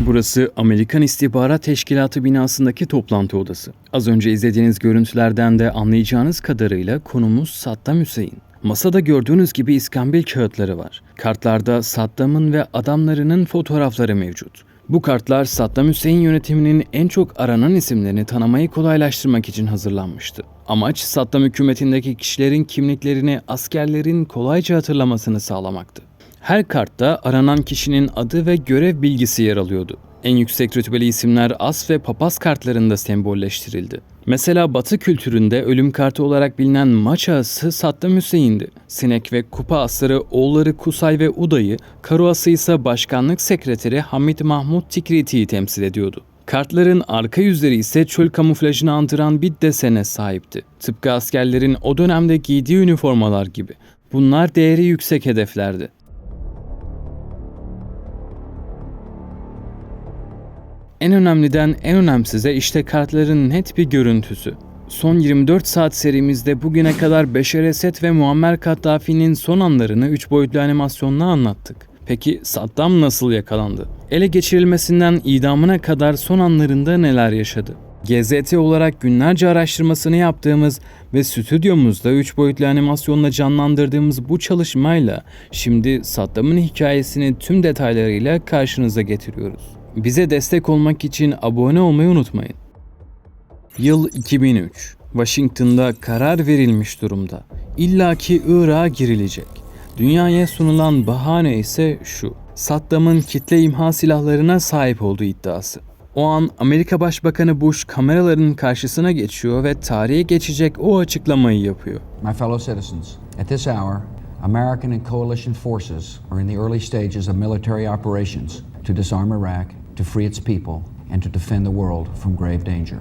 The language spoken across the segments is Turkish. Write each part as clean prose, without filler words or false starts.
Burası Amerikan İstihbarat Teşkilatı binasındaki toplantı odası. Az önce izlediğiniz görüntülerden de anlayacağınız kadarıyla konumuz Saddam Hüseyin. Masada gördüğünüz gibi iskambil kağıtları var. Kartlarda Saddam'ın ve adamlarının fotoğrafları mevcut. Bu kartlar Saddam Hüseyin yönetiminin en çok aranan isimlerini tanımayı kolaylaştırmak için hazırlanmıştı. Amaç Saddam hükümetindeki kişilerin kimliklerini askerlerin kolayca hatırlamasını sağlamaktı. Her kartta aranan kişinin adı ve görev bilgisi yer alıyordu. En yüksek rütbeli isimler as ve papaz kartlarında sembolleştirildi. Mesela Batı kültüründe ölüm kartı olarak bilinen maç ağası Saddam Hüseyin'di. Sinek ve kupa asları oğulları Kusay ve Uday'ı, karo ası ise başkanlık sekreteri Hamid Mahmud Tikriti'yi temsil ediyordu. Kartların arka yüzleri ise çöl kamuflajını andıran bir desene sahipti. Tıpkı askerlerin o dönemde giydiği üniformalar gibi. Bunlar değeri yüksek hedeflerdi. En önemliden en önemsize işte kartların net bir görüntüsü. Son 24 saat serimizde bugüne kadar Beşer Esed ve Muammer Kaddafi'nin son anlarını 3 boyutlu animasyonla anlattık. Peki Saddam nasıl yakalandı? Ele geçirilmesinden idamına kadar son anlarında neler yaşadı? GZT olarak günlerce araştırmasını yaptığımız ve stüdyomuzda 3 boyutlu animasyonla canlandırdığımız bu çalışmayla şimdi Saddam'ın hikayesini tüm detaylarıyla karşınıza getiriyoruz. Bize destek olmak için abone olmayı unutmayın. Yıl 2003. Washington'da karar verilmiş durumda. İllaki Irak'a girilecek. Dünyaya sunulan bahane ise şu: Saddam'ın kitle imha silahlarına sahip olduğu iddiası. O an Amerika Başbakanı Bush kameraların karşısına geçiyor ve tarihe geçecek o açıklamayı yapıyor. My fellow citizens, at this hour, American and coalition forces are in the early stages of military operations to disarm Iraq, to free its people, and to defend the world from grave danger.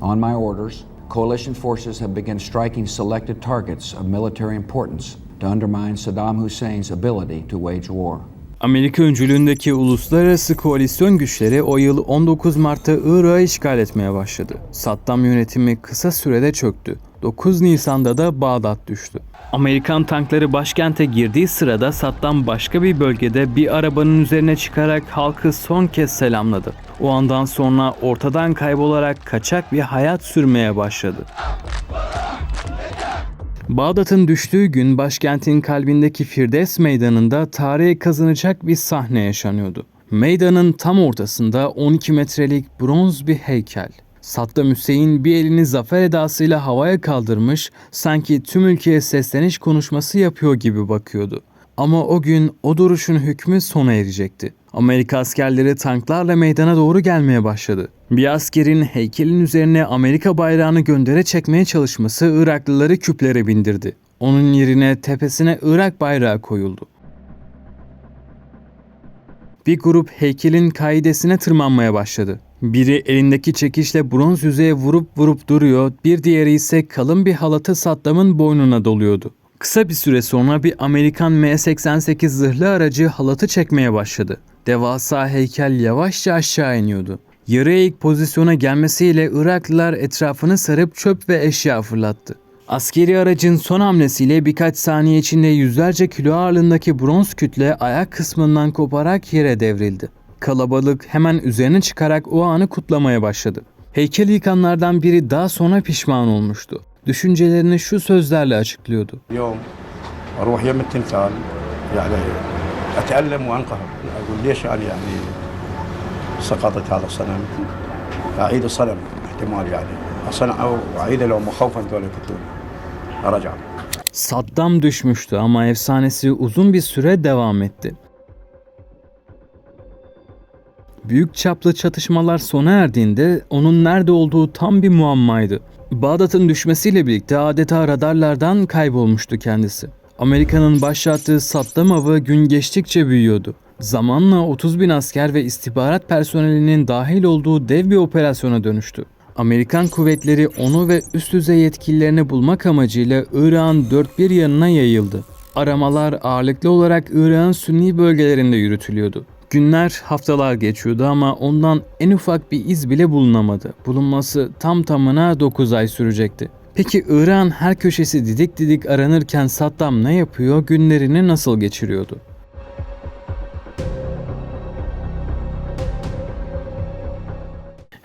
On my orders, coalition forces have begun striking selected targets of military importance to undermine Saddam Hussein's ability to wage war. Amerika öncülüğündeki uluslararası koalisyon güçleri o yıl 19 Mart'ta Irak'ı işgal etmeye başladı. Saddam yönetimi kısa sürede çöktü. 9 Nisan'da da Bağdat düştü. Amerikan tankları başkente girdiği sırada Saddam başka bir bölgede bir arabanın üzerine çıkarak halkı son kez selamladı. O andan sonra ortadan kaybolarak kaçak bir hayat sürmeye başladı. Bağdat'ın düştüğü gün başkentin kalbindeki Firdevs Meydanı'nda tarihe kazanacak bir sahne yaşanıyordu. Meydanın tam ortasında 12 metrelik bronz bir heykel. Saddam Hüseyin bir elini zafer edasıyla havaya kaldırmış, sanki tüm ülkeye sesleniş konuşması yapıyor gibi bakıyordu. Ama o gün o duruşun hükmü sona erecekti. Amerika askerleri tanklarla meydana doğru gelmeye başladı. Bir askerin heykelin üzerine Amerika bayrağını göndere çekmeye çalışması Iraklıları küplere bindirdi. Onun yerine tepesine Irak bayrağı koyuldu. Bir grup heykelin kaidesine tırmanmaya başladı. Biri elindeki çekişle bronz yüzeye vurup duruyor, bir diğeri ise kalın bir halatı Saddam'ın boynuna doluyordu. Kısa bir süre sonra bir Amerikan M88 zırhlı aracı halatı çekmeye başladı. Devasa heykel yavaşça aşağı iniyordu. Yarı eğik pozisyona gelmesiyle Iraklılar etrafını sarıp çöp ve eşya fırlattı. Askeri aracın son hamlesiyle birkaç saniye içinde yüzlerce kilo ağırlığındaki bronz kütle ayak kısmından koparak yere devrildi. Kalabalık hemen üzerine çıkarak o anı kutlamaya başladı. Heykeli yıkanlardan biri daha sonra pişman olmuştu. Düşüncelerini şu sözlerle açıklıyordu. اليوم اروح يم التمثال يعني اتالم وانقهر اقول ليش يعني سقطت هذا الصنم اعيد الصنم احتمال يعني اصنعه واعيده لو خوفا ذولا يقتلون ارجع. Saddam düşmüştü ama efsanesi uzun bir süre devam etti. Büyük çaplı çatışmalar sona erdiğinde onun nerede olduğu tam bir muammaydı. Bağdat'ın düşmesiyle birlikte adeta radarlardan kaybolmuştu kendisi. Amerika'nın başlattığı Saddam avı gün geçtikçe büyüyordu. Zamanla 30.000 asker ve istihbarat personelinin dahil olduğu dev bir operasyona dönüştü. Amerikan kuvvetleri onu ve üst düzey yetkililerini bulmak amacıyla Irak'ın dört bir yanına yayıldı. Aramalar ağırlıklı olarak Irak'ın Sünni bölgelerinde yürütülüyordu. Günler, haftalar geçiyordu ama ondan en ufak bir iz bile bulunamadı. Bulunması tam tamına 9 ay sürecekti. Peki Irak'ın her köşesi didik didik aranırken Saddam ne yapıyor, günlerini nasıl geçiriyordu?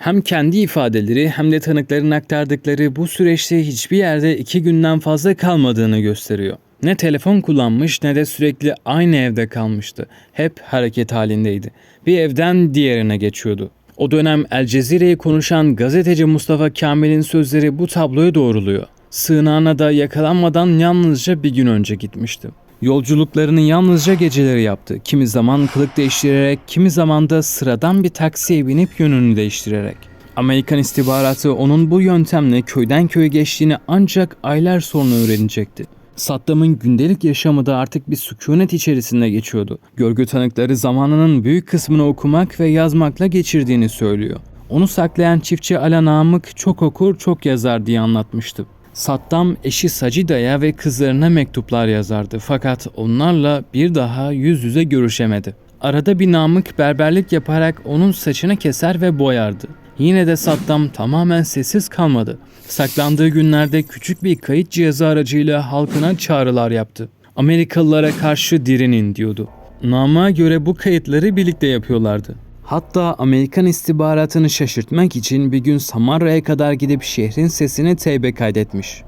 Hem kendi ifadeleri hem de tanıkların aktardıkları bu süreçte hiçbir yerde 2 günden fazla kalmadığını gösteriyor. Ne telefon kullanmış ne de sürekli aynı evde kalmıştı. Hep hareket halindeydi. Bir evden diğerine geçiyordu. O dönem El Cezire'yi konuşan gazeteci Mustafa Kamil'in sözleri bu tabloyu doğruluyor. Sığınağına da yakalanmadan yalnızca bir gün önce gitmişti. Yolculuklarını yalnızca geceleri yaptı. Kimi zaman kılık değiştirerek, kimi zaman da sıradan bir taksiye binip yönünü değiştirerek. Amerikan istihbaratı onun bu yöntemle köyden köye geçtiğini ancak aylar sonra öğrenecekti. Saddam'ın gündelik yaşamı da artık bir sükunet içerisinde geçiyordu. Görgü tanıkları zamanının büyük kısmını okumak ve yazmakla geçirdiğini söylüyor. Onu saklayan çiftçi Ala Namık çok okur çok yazar diye anlatmıştı. Saddam eşi Sacida'ya ve kızlarına mektuplar yazardı fakat onlarla bir daha yüz yüze görüşemedi. Arada bir Namık berberlik yaparak onun saçını keser ve boyardı. Yine de Saddam tamamen sessiz kalmadı. Saklandığı günlerde küçük bir kayıt cihazı aracıyla halkına çağrılar yaptı. Amerikalılara karşı direnin diyordu. Namık'a göre bu kayıtları birlikte yapıyorlardı. Hatta Amerikan istihbaratını şaşırtmak için bir gün Samarra'ya kadar gidip şehrin sesini teybe kaydetmiş.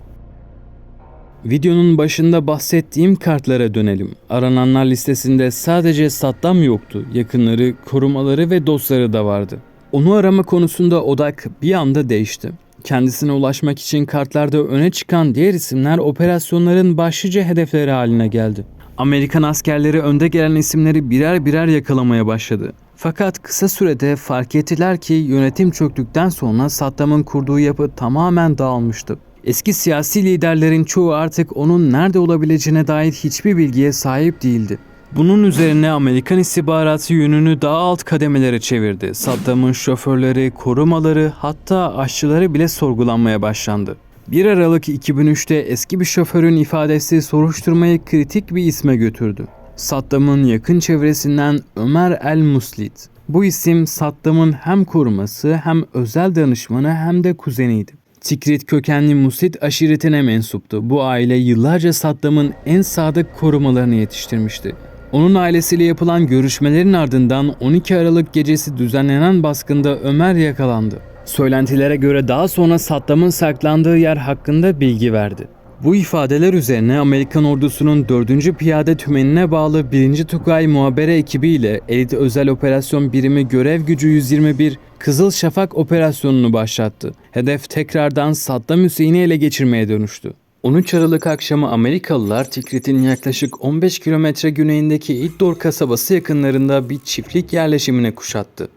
Videonun başında bahsettiğim kartlara dönelim. Arananlar listesinde sadece Saddam yoktu. Yakınları, korumaları ve dostları da vardı. Onu arama konusunda odak bir anda değişti. Kendisine ulaşmak için kartlarda öne çıkan diğer isimler operasyonların başlıca hedefleri haline geldi. Amerikan askerleri önde gelen isimleri birer birer yakalamaya başladı. Fakat kısa sürede fark ettiler ki yönetim çöktükten sonra Saddam'ın kurduğu yapı tamamen dağılmıştı. Eski siyasi liderlerin çoğu artık onun nerede olabileceğine dair hiçbir bilgiye sahip değildi. Bunun üzerine Amerikan istihbaratı yönünü daha alt kademelere çevirdi. Saddam'ın şoförleri, korumaları hatta aşçıları bile sorgulanmaya başlandı. 1 Aralık 2003'te eski bir şoförün ifadesi soruşturmayı kritik bir isme götürdü. Saddam'ın yakın çevresinden Ömer el-Muslit. Bu isim Saddam'ın hem koruması hem özel danışmanı hem de kuzeniydi. Tikrit kökenli Muslit aşiretine mensuptu. Bu aile yıllarca Saddam'ın en sadık korumalarını yetiştirmişti. Onun ailesiyle yapılan görüşmelerin ardından 12 Aralık gecesi düzenlenen baskında Ömer yakalandı. Söylentilere göre daha sonra Saddam'ın saklandığı yer hakkında bilgi verdi. Bu ifadeler üzerine Amerikan ordusunun 4. Piyade Tümeni'ne bağlı 1. Tugay Muhabere ekibi ile Elit Özel Operasyon Birimi Görev Gücü 121 Kızıl Şafak operasyonunu başlattı. Hedef tekrardan Saddam Hüseyin'i ele geçirmeye dönüştü. 13 Aralık akşamı Amerikalılar Tikrit'in yaklaşık 15 kilometre güneyindeki İddor kasabası yakınlarında bir çiftlik yerleşimine kuşattı.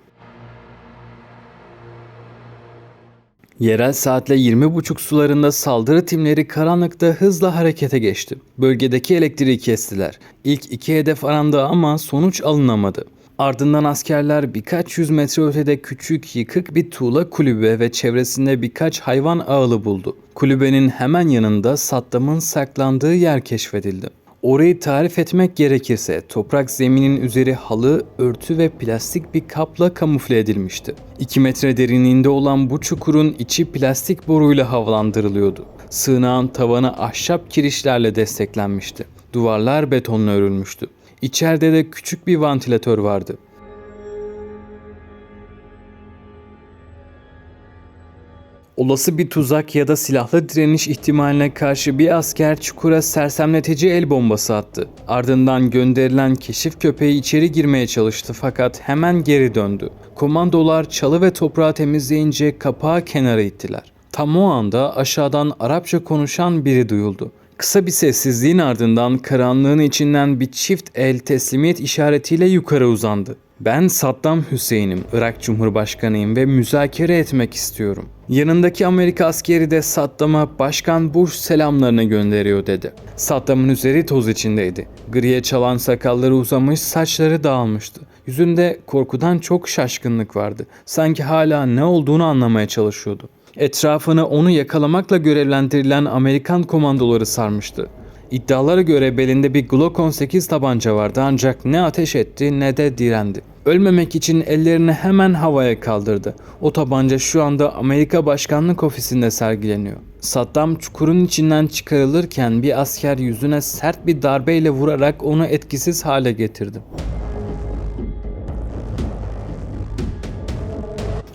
Yerel saatle 20.30 sularında saldırı timleri karanlıkta hızla harekete geçti. Bölgedeki elektriği kestiler. İlk 2 hedef arandı ama sonuç alınamadı. Ardından askerler birkaç yüz metre ötede küçük yıkık bir tuğla kulübe ve çevresinde birkaç hayvan ağılı buldu. Kulübenin hemen yanında Saddam'ın saklandığı yer keşfedildi. Orayı tarif etmek gerekirse toprak zeminin üzeri halı, örtü ve plastik bir kapla kamufle edilmişti. 2 metre derinliğinde olan bu çukurun içi plastik boruyla havalandırılıyordu. Sığınağın tavanı ahşap kirişlerle desteklenmişti. Duvarlar betonla örülmüştü. İçeride de küçük bir vantilatör vardı. Olası bir tuzak ya da silahlı direniş ihtimaline karşı bir asker çukura sersemletici el bombası attı. Ardından gönderilen keşif köpeği içeri girmeye çalıştı fakat hemen geri döndü. Komandolar çalı ve toprağı temizleyince kapağı kenara ittiler. Tam o anda aşağıdan Arapça konuşan biri duyuldu. Kısa bir sessizliğin ardından karanlığın içinden bir çift el teslimiyet işaretiyle yukarı uzandı. "Ben Saddam Hüseyin'im, Irak Cumhurbaşkanıyım ve müzakere etmek istiyorum." Yanındaki Amerika askeri de Saddam'a "Başkan Bush selamlarını gönderiyor" dedi. Saddam'ın üzeri toz içindeydi. Griye çalan sakalları uzamış, saçları dağılmıştı. Yüzünde korkudan çok şaşkınlık vardı. Sanki hala ne olduğunu anlamaya çalışıyordu. Etrafını onu yakalamakla görevlendirilen Amerikan komandoları sarmıştı. İddialara göre belinde bir Glock 18 tabanca vardı ancak ne ateş etti ne de direndi. Ölmemek için ellerini hemen havaya kaldırdı. O tabanca şu anda Amerika Başkanlık Ofisi'nde sergileniyor. Saddam çukurun içinden çıkarılırken bir asker yüzüne sert bir darbeyle vurarak onu etkisiz hale getirdi.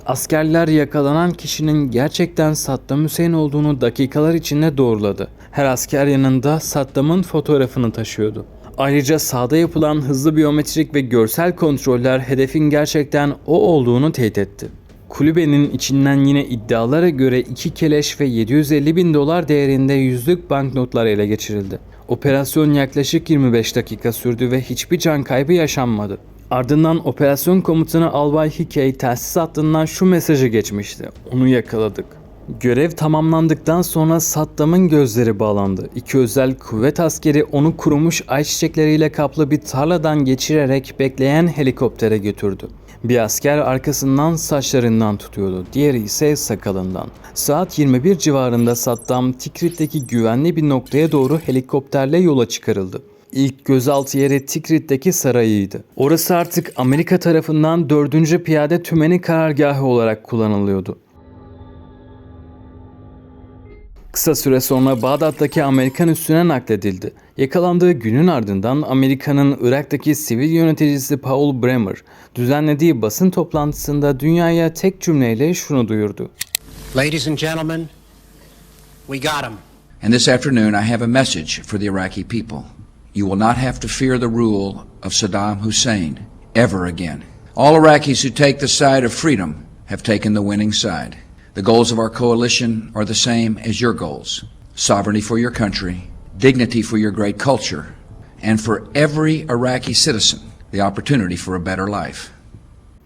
Askerler yakalanan kişinin gerçekten Saddam Hüseyin olduğunu dakikalar içinde doğruladı. Her asker yanında Saddam'ın fotoğrafını taşıyordu. Ayrıca sahada yapılan hızlı biyometrik ve görsel kontroller hedefin gerçekten o olduğunu teyit etti. Kulübenin içinden yine iddialara göre 2 keleş ve 750 bin dolar değerinde yüzlük banknotlar ele geçirildi. Operasyon yaklaşık 25 dakika sürdü ve hiçbir can kaybı yaşanmadı. Ardından operasyon komutanı Albay Hickey telsiz hattından şu mesajı geçmişti: "Onu yakaladık." Görev tamamlandıktan sonra Saddam'ın gözleri bağlandı. İki özel kuvvet askeri onu kurumuş ayçiçekleriyle kaplı bir tarladan geçirerek bekleyen helikoptere götürdü. Bir asker arkasından saçlarından tutuyordu, diğeri ise sakalından. Saat 21 civarında Saddam, Tikrit'teki güvenli bir noktaya doğru helikopterle yola çıkarıldı. İlk gözaltı yeri Tikrit'teki sarayıydı. Orası artık Amerika tarafından 4. Piyade Tümeni karargahı olarak kullanılıyordu. Kısa süre sonra Bağdat'taki Amerikan üssüne nakledildi. Yakalandığı günün ardından Amerika'nın Irak'taki sivil yöneticisi Paul Bremer düzenlediği basın toplantısında dünyaya tek cümleyle şunu duyurdu: Ladies and gentlemen, we got him. And this afternoon I have a message for the Iraqi people. You will not have to fear the rule of Saddam Hussein ever again. All Iraqis who take the side of freedom have taken the winning side. The goals of our coalition are the same as your goals. Sovereignty for your country, dignity for your great culture, and for every Iraqi citizen, the opportunity for a better life.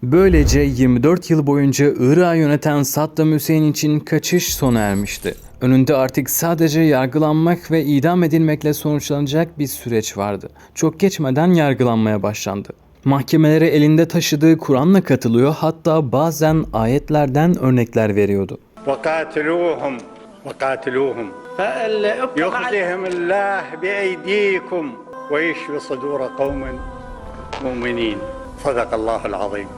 Böylece 24 yıl boyunca Irak'ı yöneten Saddam Hüseyin için kaçış sona ermişti. Önünde artık sadece yargılanmak ve idam edilmekle sonuçlanacak bir süreç vardı. Çok geçmeden yargılanmaya başlandı. Mahkemelere elinde taşıdığı Kur'an'la katılıyor, hatta bazen ayetlerden örnekler veriyordu. وقاتلوهم وقاتلوهم يخزهم الله بأيديكم ويشفي صدور قوم مؤمنين صدق الله العظيم.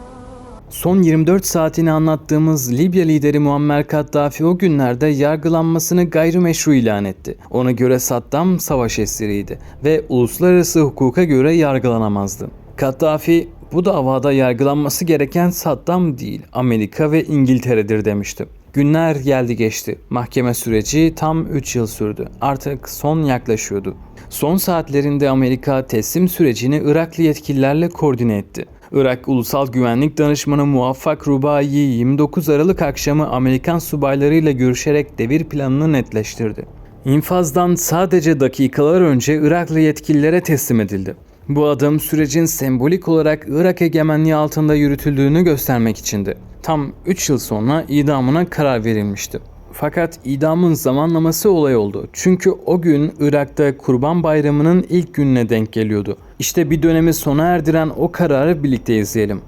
Son 24 saatini anlattığımız Libya lideri Muammer Kaddafi o günlerde yargılanmasını gayrimeşru ilan etti. Ona göre Saddam savaş esiriydi ve uluslararası hukuka göre yargılanamazdı. Kaddafi, bu davada yargılanması gereken Saddam değil, Amerika ve İngiltere'dir demişti. Günler geldi geçti. Mahkeme süreci tam 3 yıl sürdü. Artık son yaklaşıyordu. Son saatlerinde Amerika teslim sürecini Iraklı yetkililerle koordine etti. Irak Ulusal Güvenlik Danışmanı Muvaffak Rubai 29 Aralık akşamı Amerikan subaylarıyla görüşerek devir planını netleştirdi. İnfazdan sadece dakikalar önce Iraklı yetkililere teslim edildi. Bu adım sürecin sembolik olarak Irak egemenliği altında yürütüldüğünü göstermek içindi. Tam 3 yıl sonra idamına karar verilmişti. Fakat idamın zamanlaması olay oldu. Çünkü o gün Irak'ta Kurban Bayramı'nın ilk gününe denk geliyordu. İşte bir dönemi sona erdiren o kararı birlikte izleyelim.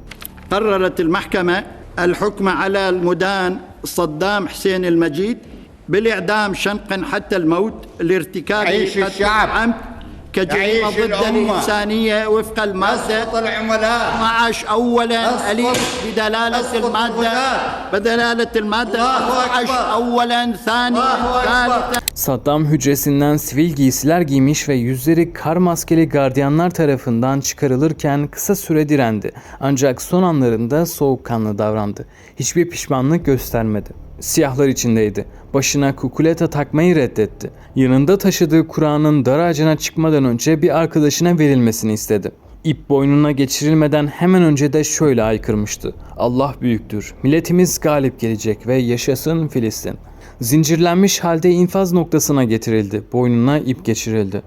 قررت المحكمة الحكم على المدان صدام حسين المجيد بالإعدام شنقا حتى الموت لارتكاب يعيش الشعب. عمد كجريمة يعيش ضد الأمة. الإنسانية وفق المادة أسقط العملاء 12 أولا أسقط. أليف بدلالة أسقط المادة الولاة. بدلالة المادة الله 12 أكبر. أولا ثانيا الله أكبر. ثالثا. Saddam hücresinden sivil giysiler giymiş ve yüzleri kar maskeli gardiyanlar tarafından çıkarılırken kısa süre direndi. Ancak son anlarında soğukkanlı davrandı. Hiçbir pişmanlık göstermedi. Siyahlar içindeydi. Başına kukuleta takmayı reddetti. Yanında taşıdığı Kur'an'ın dar ağacına çıkmadan önce bir arkadaşına verilmesini istedi. İp boynuna geçirilmeden hemen önce de şöyle haykırmıştı: "Allah büyüktür, milletimiz galip gelecek ve yaşasın Filistin." Zincirlenmiş halde infaz noktasına getirildi. Boynuna ip geçirildi.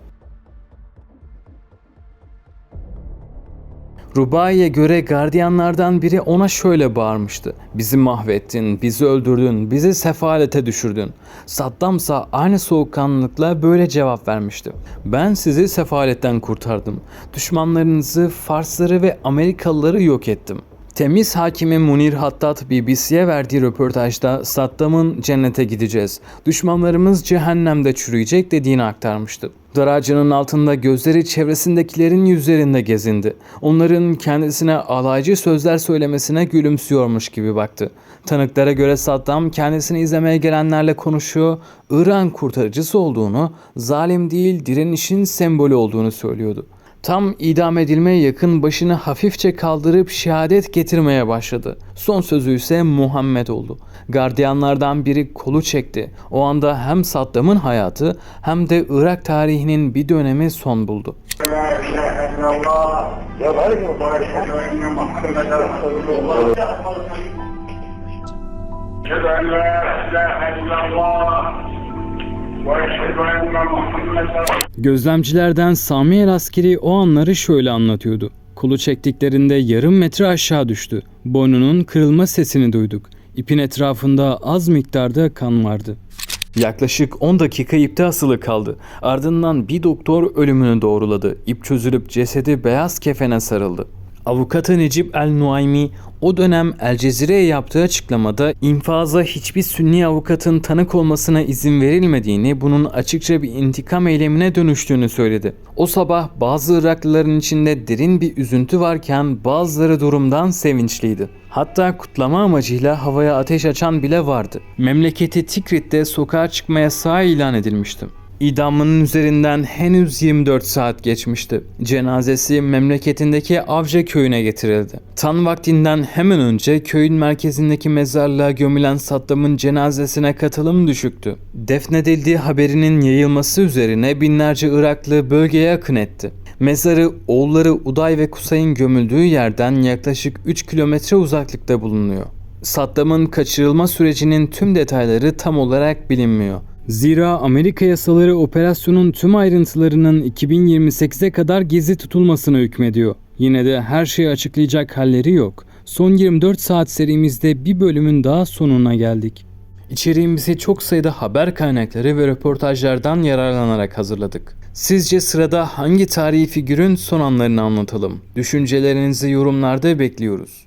Rubai'ye göre gardiyanlardan biri ona şöyle bağırmıştı: "Bizi mahvettin, bizi öldürdün, bizi sefalete düşürdün." Saddamsa aynı soğukkanlılıkla böyle cevap vermişti: "Ben sizi sefaletten kurtardım. Düşmanlarınızı, Farsları ve Amerikalıları yok ettim." Temiz hakimi Munir Hattat BBC'ye verdiği röportajda Saddam'ın "cennete gideceğiz, düşmanlarımız cehennemde çürüyecek" dediğini aktarmıştı. Dar ağacının altında gözleri çevresindekilerin yüzlerinde gezindi. Onların kendisine alaycı sözler söylemesine gülümsüyormuş gibi baktı. Tanıklara göre Saddam kendisini izlemeye gelenlerle konuşuyor, Irak'ın kurtarıcısı olduğunu, zalim değil direnişin sembolü olduğunu söylüyordu. Tam idam edilmeye yakın başını hafifçe kaldırıp şehadet getirmeye başladı. Son sözü ise Muhammed oldu. Gardiyanlardan biri kolu çekti. O anda hem Saddam'ın hayatı hem de Irak tarihinin bir dönemi son buldu. Gözlemcilerden Sami El Askeri o anları şöyle anlatıyordu. Kolu çektiklerinde yarım metre aşağı düştü. Boynunun kırılma sesini duyduk. İpin etrafında az miktarda kan vardı. Yaklaşık 10 dakika ipte asılı kaldı. Ardından bir doktor ölümünü doğruladı. İp çözülüp cesedi beyaz kefene sarıldı. Avukatı Necip El-Nuaymi o dönem El Cezire'ye yaptığı açıklamada infaza hiçbir Sünni avukatın tanık olmasına izin verilmediğini, bunun açıkça bir intikam eylemine dönüştüğünü söyledi. O sabah bazı Iraklıların içinde derin bir üzüntü varken bazıları durumdan sevinçliydi. Hatta kutlama amacıyla havaya ateş açan bile vardı. Memleketi Tikrit'te sokağa çıkma yasağı ilan edilmişti. İdamının üzerinden henüz 24 saat geçmişti. Cenazesi memleketindeki Avcı köyüne getirildi. Tan vaktinden hemen önce köyün merkezindeki mezarlığa gömülen Saddam'ın cenazesine katılım düşüktü. Defnedildiği haberinin yayılması üzerine binlerce Iraklı bölgeye akın etti. Mezarı oğulları Uday ve Kusay'ın gömüldüğü yerden yaklaşık 3 kilometre uzaklıkta bulunuyor. Saddam'ın kaçırılma sürecinin tüm detayları tam olarak bilinmiyor. Zira Amerika yasaları operasyonun tüm ayrıntılarının 2028'e kadar gizli tutulmasına hükmediyor. Yine de her şeyi açıklayacak halleri yok. Son 24 saat serimizde bir bölümün daha sonuna geldik. İçeriğimizi çok sayıda haber kaynakları ve röportajlardan yararlanarak hazırladık. Sizce sırada hangi tarihi figürün son anlarını anlatalım? Düşüncelerinizi yorumlarda bekliyoruz.